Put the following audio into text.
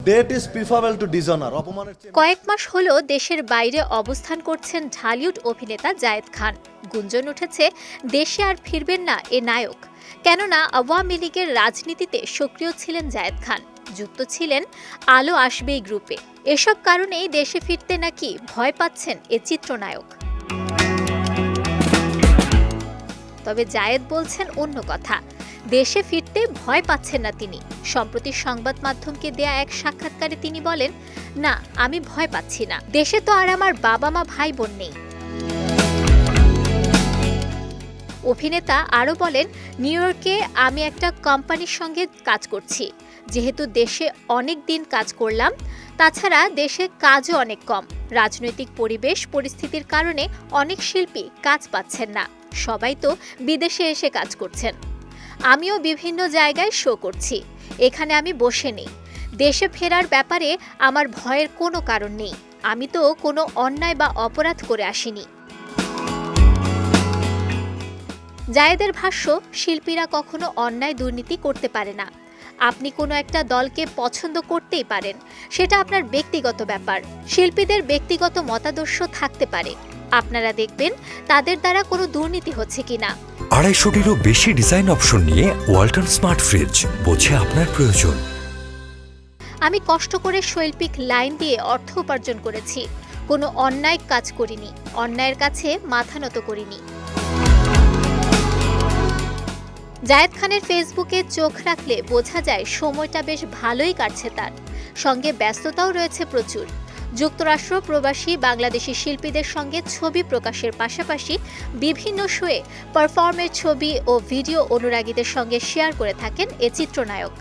Death is preferable to dishonor. অপমানের চেয়ে কয়েক মাস হলো দেশের বাইরে অবস্থান করছেন ঢালিউড অভিনেতা জায়েদ খান। গুঞ্জন উঠেছে দেশে আর ফিরবেন না এ নায়ক। কেননা আওয়ামী লীগের রাজনীতিতে সক্রিয় ছিলেন জায়েদ খান, যুক্ত ছিলেন আলো আসবেই গ্রুপে। এসব কারণেই দেশে ফিরতে নাকি ভয় পাচ্ছেন এ চিত্রনায়ক। তবে জায়েদ বলছেন অন্য কথা, দেশে ফিরতে ভয় পাচ্ছেন না তিনি। সম্প্রতি সংবাদ মাধ্যমকে দেয়া এক সাক্ষাৎকারে তিনি বলেন, না আমি ভয় পাচ্ছি না, দেশে তো আর আমার বাবা মা ভাই বোন নেই। অভিনেতা আরও বলেন, নিউ ইয়র্কে আমি একটা কোম্পানির সঙ্গে কাজ করছি। যেহেতু দেশে অনেক দিন কাজ করলাম, তাছাড়া দেশে কাজও অনেক কম। রাজনৈতিক পরিস্থিতির কারণে অনেক শিল্পী কাজ পাচ্ছেন না, সবাই তো বিদেশে এসে কাজ করছেন। আমিও বিভিন্ন জায়গায় শো করছি, এখানে আমি বসে নেই। দেশে ফেরার ব্যাপারে আমার ভয়ের কোনো কারণ নেই, আমি তো কোনো অন্যায় বা অপরাধ করে আসিনি। জায়েদের ভাষ্য, শিল্পীরা কখনো অন্যায় দুর্নীতি করতে পারে না। আপনি কোনো একটা দলকে পছন্দ করতেই পারেন, সেটা আপনার ব্যক্তিগত ব্যাপার। শিল্পীদের ব্যক্তিগত মতাদর্শ থাকতে পারে, আপনারা দেখবেন তাদের দ্বারা কোনো দুর্নীতি হচ্ছে কিনা। 250-টিরও বেশি ডিজাইন অপশন নিয়ে ওয়ালটন স্মার্ট ফ্রিজ, বোঝে আপনার প্রয়োজন। আমি কষ্ট করে শৈল্পিক লাইন দিয়ে অর্থ উপার্জন করেছি, কোনো অন্যায় কাজ করিনি, অন্যায়ের কাছে মাথা নত করিনি। জায়েদ খানের ফেসবুকে চোখ রাখলে বোঝা যায় সময়টা বেশ ভালোই কাটছে তার, সঙ্গে ব্যস্ততাও রয়েছে প্রচুর। যুক্তরাষ্ট্র প্রবাসী বাংলাদেশি শিল্পীদের সঙ্গে ছবি প্রকাশের পাশাপাশি বিভিন্ন শোয়ে পারফর্মের ছবি ও ভিডিও অনুরাগীদের সঙ্গে শেয়ার করে থাকেন এ চিত্রনায়ক।